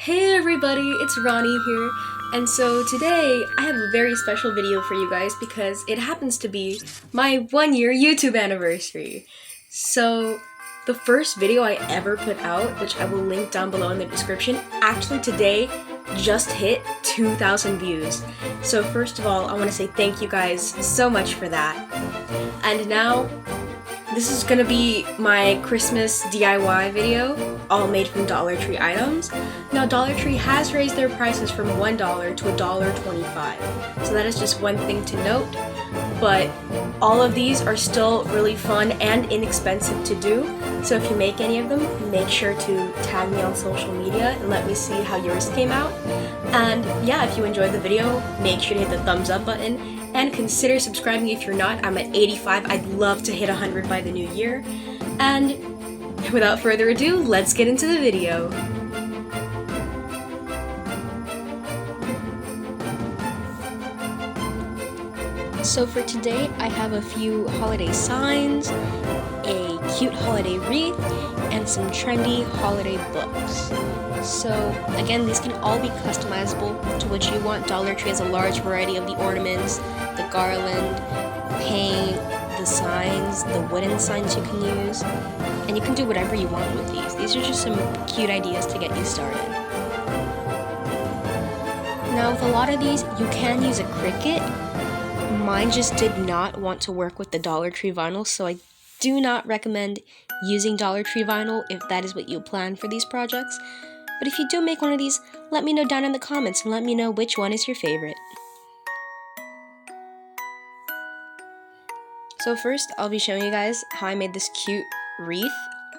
Hey everybody, it's Ronnie here, and so today I have a very special video for you guys because it happens to be my 1 year YouTube anniversary. So the first video I ever put out, which I will link down below in the description, actually today just hit 2,000 views. So first of all, I want to say thank you guys so much for that. And now, this is gonna be my Christmas DIY video, all made from Dollar Tree items. Now Dollar Tree has raised their prices from $1 to $1.25, so that is just one thing to note, but all of these are still really fun and inexpensive to do, so if you make any of them, make sure to tag me on social media and let me see how yours came out. And yeah, if you enjoyed the video, make sure to hit the thumbs up button and consider subscribing if you're not. I'm at 85. I'd love to hit 100 by the new year. And without further ado, let's get into the video. So for today, I have a few holiday signs, a cute holiday wreath, and some trendy holiday books. So again, these can all be customizable to what you want. Dollar Tree has a large variety of the ornaments, the garland, paint, the signs, the wooden signs you can use, and you can do whatever you want with these. These are just some cute ideas to get you started. Now with a lot of these, you can use a Cricut. Mine just did not want to work with the Dollar Tree vinyl, so I do not recommend using Dollar Tree vinyl if that is what you plan for these projects. But if you do make one of these, let me know down in the comments and let me know which one is your favorite. So first, I'll be showing you guys how I made this cute wreath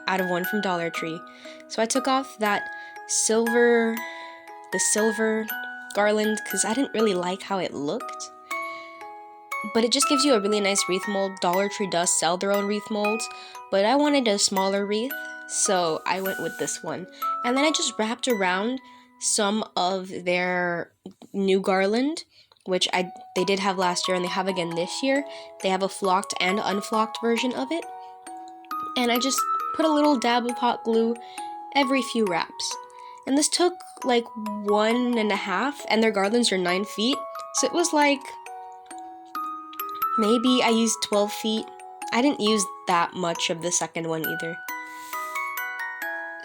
out of one from Dollar Tree. So I took off the silver garland because I didn't really like how it looked. But it just gives you a really nice wreath mold. Dollar Tree does sell their own wreath molds, but I wanted a smaller wreath, so I went with this one. And then I just wrapped around some of their new garland, which they did have last year and they have again this year. They have a flocked and unflocked version of it. And I just put a little dab of hot glue every few wraps. And this took like 1.5, and their garlands are 9 feet, so it was like, maybe I used 12 feet. I didn't use that much of the second one either.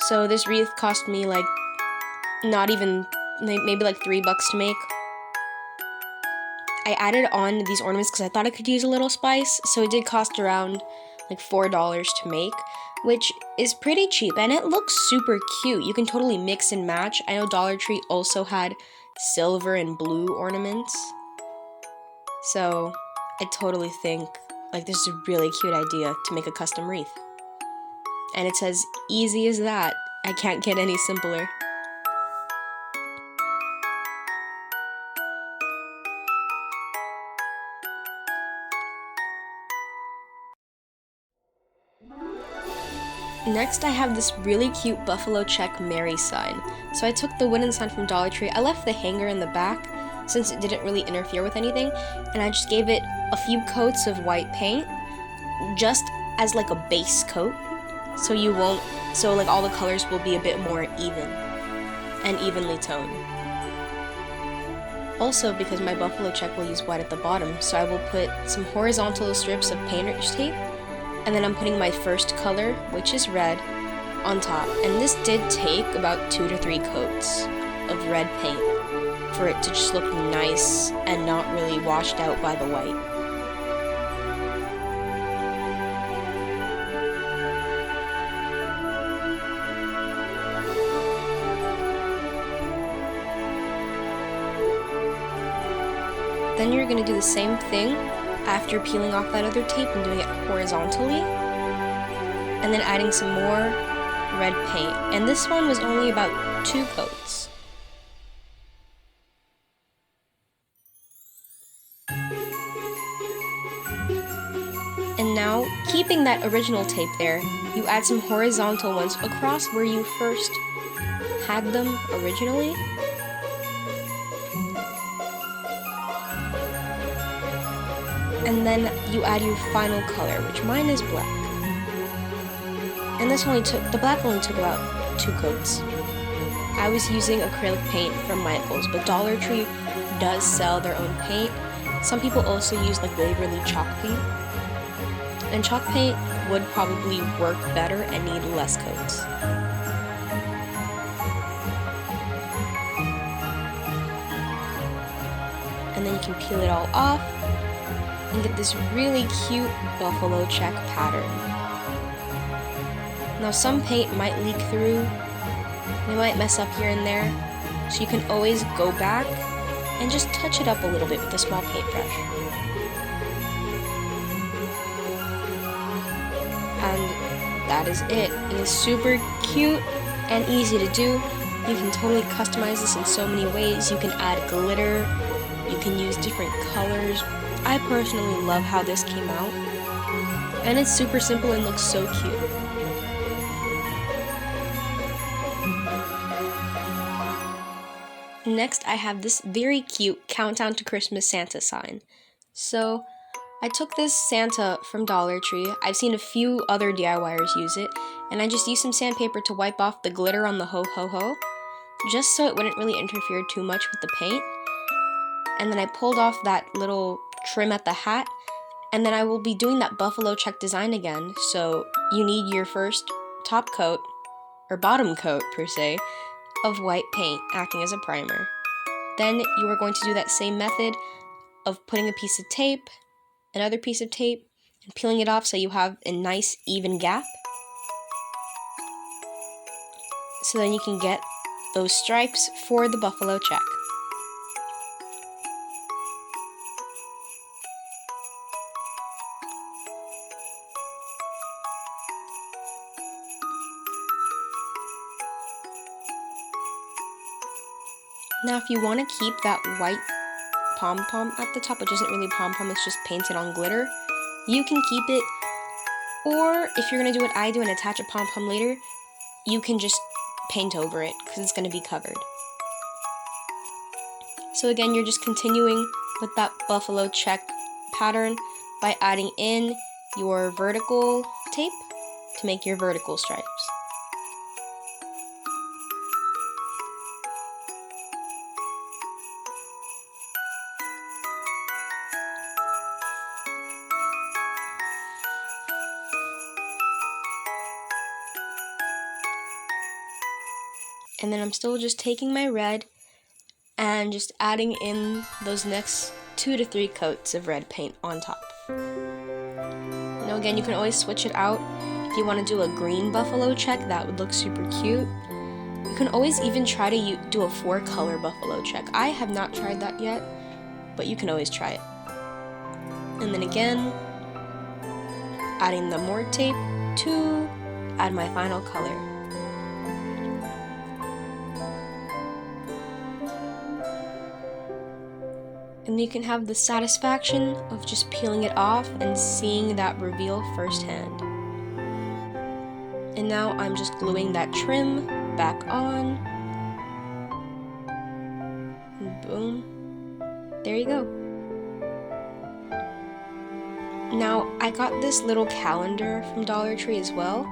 So this wreath cost me like, not even, maybe like $3 to make. I added on these ornaments because I thought I could use a little spice, so it did cost around like $4 to make, which is pretty cheap, and it looks super cute. You can totally mix and match. I know Dollar Tree also had silver and blue ornaments, so I totally think like this is a really cute idea to make a custom wreath. And it's as easy as that. I can't get any simpler. Next, I have this really cute buffalo check Mary sign. So I took the wooden sign from Dollar Tree. I left the hanger in the back since it didn't really interfere with anything, and I just gave it a few coats of white paint just as like a base coat, so like all the colors will be a bit more even and evenly toned. Also, because my buffalo check will use white at the bottom, so I will put some horizontal strips of painter's tape, and then I'm putting my first color, which is red, on top. And this did take about 2 to 3 coats of red paint for it to just look nice and not really washed out by the white. Then you're going to do the same thing after peeling off that other tape and doing it horizontally, and then adding some more red paint. And this one was only about 2 coats. And now, keeping that original tape there, you add some horizontal ones across where you first had them originally. And then you add your final color, which mine is black. And the black only took about 2 coats. I was using acrylic paint from Michael's, but Dollar Tree does sell their own paint. Some people also use like Waverly chalk paint. And chalk paint would probably work better and need less coats. And then you can peel it all off and get this really cute buffalo check pattern. Now some paint might leak through, they might mess up here and there, so you can always go back and just touch it up a little bit with a small paintbrush. And that is it. It is super cute and easy to do. You can totally customize this in so many ways. You can add glitter, you can use different colors. I personally love how this came out. And it's super simple and looks so cute. Next, I have this very cute Countdown to Christmas Santa sign. So, I took this Santa from Dollar Tree. I've seen a few other DIYers use it, and I just used some sandpaper to wipe off the glitter on the ho ho ho, just so it wouldn't really interfere too much with the paint. And then I pulled off that little trim at the hat, and then I will be doing that buffalo check design again. So you need your first top coat, or bottom coat per se, of white paint acting as a primer. Then you are going to do that same method of putting a piece of tape, another piece of tape, and peeling it off so you have a nice even gap. So then you can get those stripes for the buffalo check. Now if you want to keep that white pom-pom at the top, which isn't really pom-pom, it's just painted on glitter, you can keep it. Or if you're going to do what I do and attach a pom-pom later, you can just paint over it because it's going to be covered. So again, you're just continuing with that buffalo check pattern by adding in your vertical tape to make your vertical stripes. And then I'm still just taking my red and just adding in those next 2 to 3 coats of red paint on top. Now again, you can always switch it out. If you want to do a green buffalo check, that would look super cute. You can always even try to do a 4-color buffalo check. I have not tried that yet, but you can always try it. And then again, adding the more tape to add my final color. And you can have the satisfaction of just peeling it off and seeing that reveal firsthand. And now I'm just gluing that trim back on. And boom. There you go. Now, I got this little calendar from Dollar Tree as well.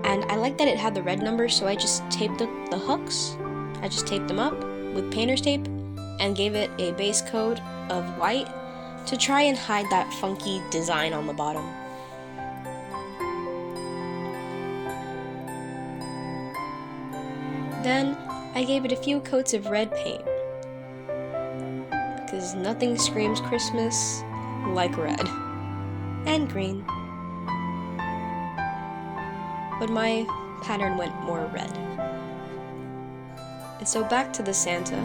And I like that it had the red numbers, so I just taped the hooks. I just taped them up with painter's tape and gave it a base coat of white to try and hide that funky design on the bottom. Then I gave it a few coats of red paint, because nothing screams Christmas like red and green. But my pattern went more red. And so back to the Santa.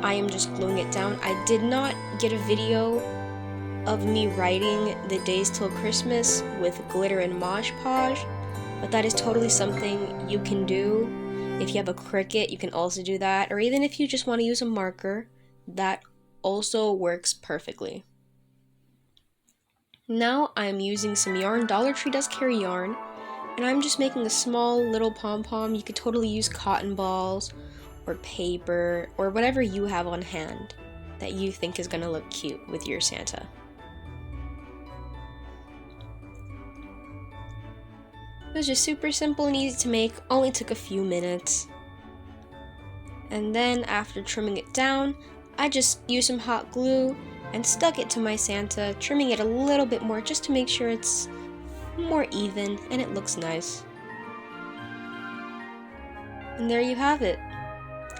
I am just gluing it down. I did not get a video of me writing the days till Christmas with glitter and Mod Podge, but that is totally something you can do. If you have a Cricut, you can also do that, or even if you just want to use a marker, that also works perfectly. Now I'm using some yarn. Dollar Tree does carry yarn, and I'm just making a small little pom-pom. You could totally use cotton balls or paper, or whatever you have on hand that you think is going to look cute with your Santa. It was just super simple and easy to make, only took a few minutes. And then after trimming it down, I just used some hot glue and stuck it to my Santa, trimming it a little bit more just to make sure it's more even and it looks nice. And there you have it.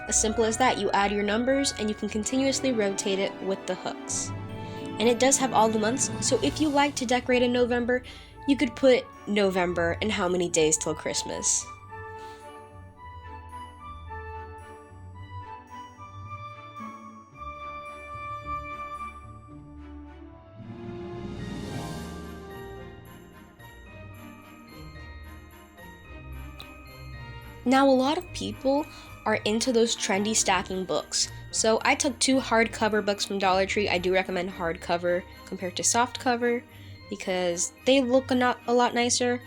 As simple as that, you add your numbers and you can continuously rotate it with the hooks. And it does have all the months, so if you like to decorate in November, you could put November and how many days till Christmas. Now, a lot of people are into those trendy stacking books. So I took 2 hardcover books from Dollar Tree. I do recommend hardcover compared to softcover because they look a lot nicer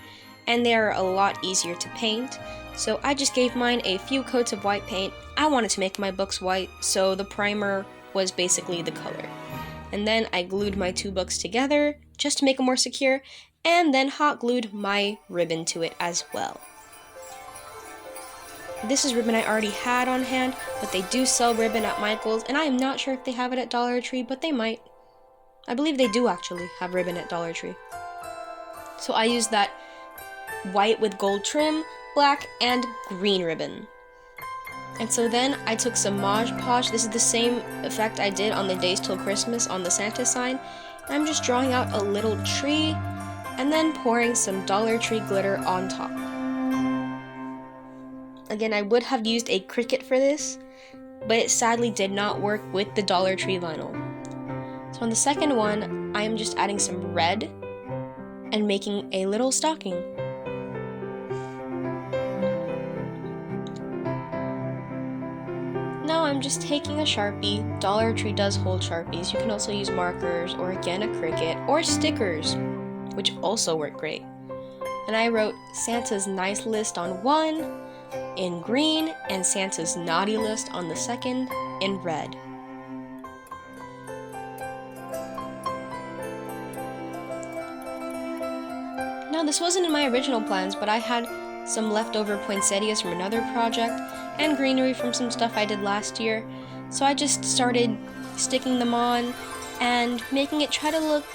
and they are a lot easier to paint. So I just gave mine a few coats of white paint. I wanted to make my books white, so the primer was basically the color. And then I glued my 2 books together just to make them more secure, and then hot glued my ribbon to it as well. This is ribbon I already had on hand, but they do sell ribbon at Michael's, and I am not sure if they have it at Dollar Tree, but they might. I believe they do actually have ribbon at Dollar Tree. So I used that white with gold trim, black, and green ribbon. And so then I took some Mod Podge. This is the same effect I did on the Days Till Christmas on the Santa sign. And I'm just drawing out a little tree, and then pouring some Dollar Tree glitter on top. Again, I would have used a Cricut for this, but it sadly did not work with the Dollar Tree vinyl. So on the second one, I am just adding some red and making a little stocking. Now I'm just taking a Sharpie. Dollar Tree does hold Sharpies. You can also use markers or again a Cricut or stickers, which also work great. And I wrote Santa's nice list on one in green and Santa's naughty list on the second in red. Now this wasn't in my original plans, but I had some leftover poinsettias from another project and greenery from some stuff I did last year, so I just started sticking them on and making it try to look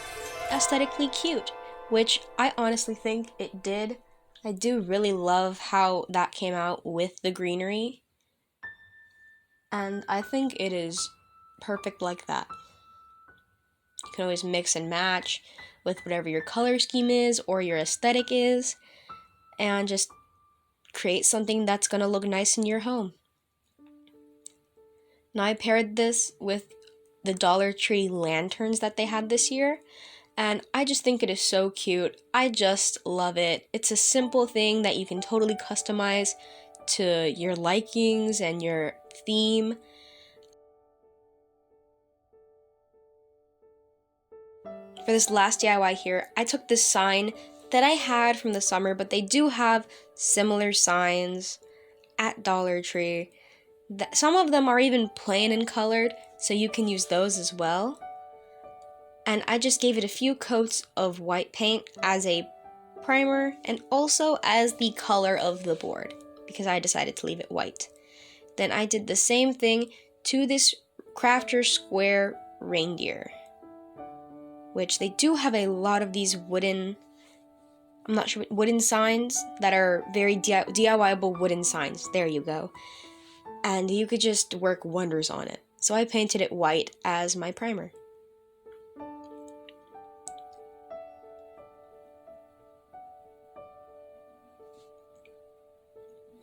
aesthetically cute, which I honestly think it did. I do really love how that came out with the greenery, and I think it is perfect like that. You can always mix and match with whatever your color scheme is or your aesthetic is, and just create something that's going to look nice in your home. Now I paired this with the Dollar Tree lanterns that they had this year, and I just think it is so cute. I just love it. It's a simple thing that you can totally customize to your likings and your theme. For this last DIY here, I took this sign that I had from the summer, but they do have similar signs at Dollar Tree. Some of them are even plain and colored, so you can use those as well. And I just gave it a few coats of white paint as a primer and also as the color of the board because I decided to leave it white. Then I did the same thing to this Crafter Square reindeer, which they do have a lot of these wooden signs that are very DIYable wooden signs. There you go. And you could just work wonders on it. So I painted it white as my primer.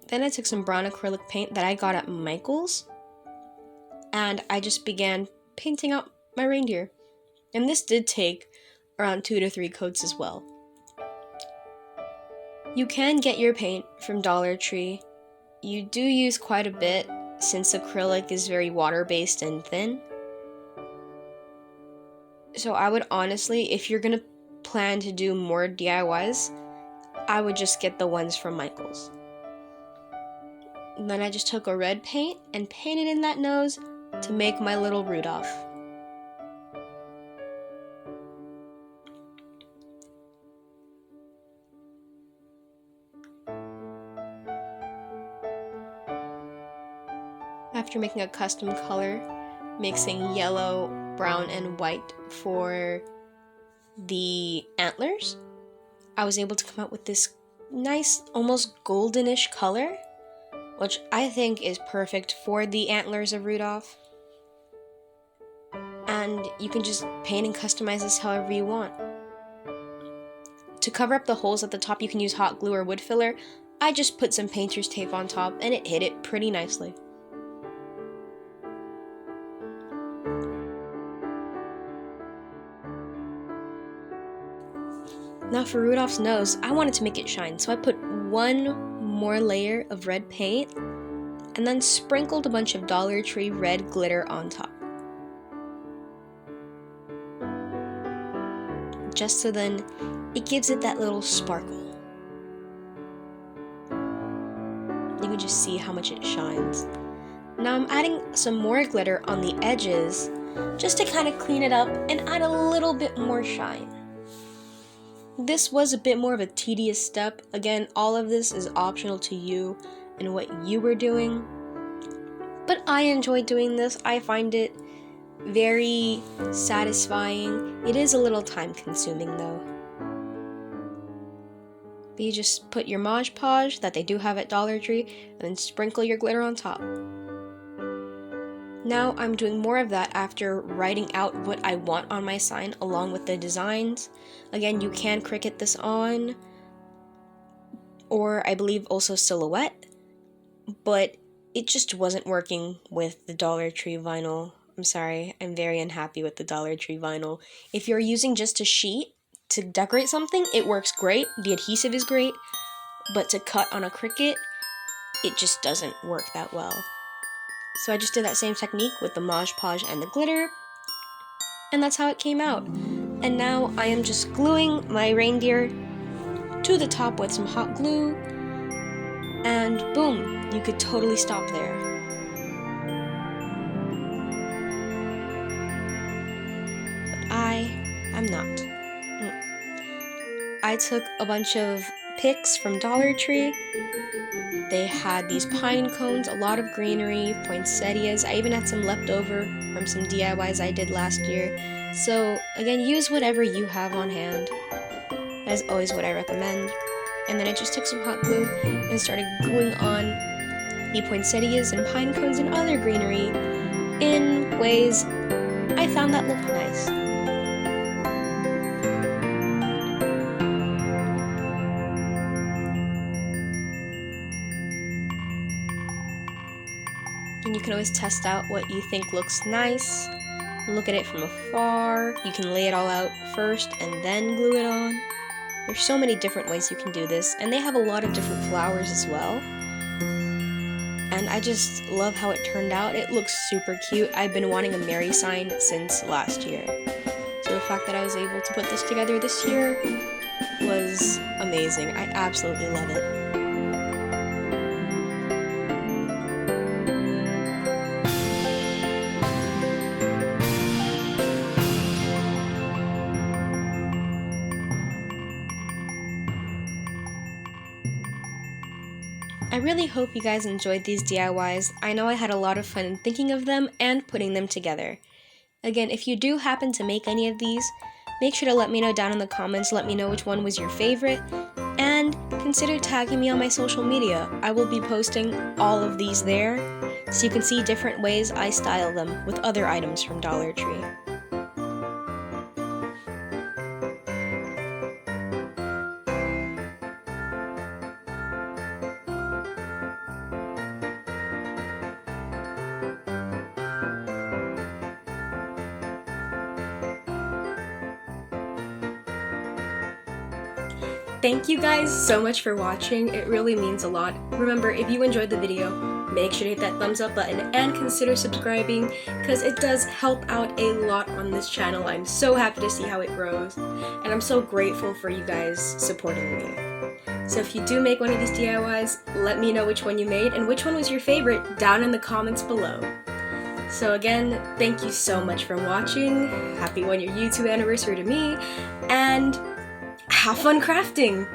Then I took some brown acrylic paint that I got at Michael's, and I just began painting out my reindeer. And this did take around 2 to 3 coats as well. You can get your paint from Dollar Tree. You do use quite a bit since acrylic is very water-based and thin. So I would honestly, if you're gonna plan to do more DIYs, I would just get the ones from Michael's. And then I just took a red paint and painted in that nose to make my little Rudolph. after making a custom color, mixing yellow, brown, and white for the antlers, I was able to come out with this nice, almost goldenish color, which I think is perfect for the antlers of Rudolph. And you can just paint and customize this however you want. To cover up the holes at the top, you can use hot glue or wood filler. I just put some painter's tape on top and it hid it pretty nicely. Now for Rudolph's nose, I wanted to make it shine, so I put one more layer of red paint and then sprinkled a bunch of Dollar Tree red glitter on top. Just so then it gives it that little sparkle. You can just see how much it shines. Now I'm adding some more glitter on the edges just to kind of clean it up and add a little bit more shine. This was a bit more of a tedious step. Again, all of this is optional to you and what you were doing. But I enjoy doing this. I find it very satisfying. It is a little time consuming though. But you just put your Mod Podge that they do have at Dollar Tree and then sprinkle your glitter on top. Now I'm doing more of that after writing out what I want on my sign along with the designs. Again, you can Cricut this on, or I believe also Silhouette, but it just wasn't working with the Dollar Tree vinyl. I'm sorry, I'm very unhappy with the Dollar Tree vinyl. If you're using just a sheet to decorate something, it works great, the adhesive is great, but to cut on a Cricut, it just doesn't work that well. So I just did that same technique with the Mod Podge and the glitter, and that's how it came out. And now I am just gluing my reindeer to the top with some hot glue, and boom, you could totally stop there. But I am not. I took a bunch of picks from Dollar Tree. They had these pine cones, a lot of greenery, poinsettias. I even had some left over from some DIYs I did last year. So again, use whatever you have on hand. That is always what I recommend. And then I just took some hot glue and started gluing on the poinsettias and pine cones and other greenery in ways I found that looked nice. And you can always test out what you think looks nice. Look at it from afar. You can lay it all out first and then glue it on. There's so many different ways you can do this, and they have a lot of different flowers as well. And I just love how it turned out. It looks super cute. I've been wanting a Mary sign since last year. So the fact that I was able to put this together this year was amazing. I absolutely love it. I really hope you guys enjoyed these DIYs. I know I had a lot of fun in thinking of them and putting them together. Again, if you do happen to make any of these, make sure to let me know down in the comments, let me know which one was your favorite, and consider tagging me on my social media. I will be posting all of these there, so you can see different ways I style them with other items from Dollar Tree. Thank you guys so much for watching, it really means a lot. Remember, if you enjoyed the video, make sure to hit that thumbs up button and consider subscribing, because it does help out a lot on this channel. I'm so happy to see how it grows, and I'm so grateful for you guys supporting me. So if you do make one of these DIYs, let me know which one you made and which one was your favorite down in the comments below. So again, thank you so much for watching, happy 1 year YouTube anniversary to me, and have fun crafting!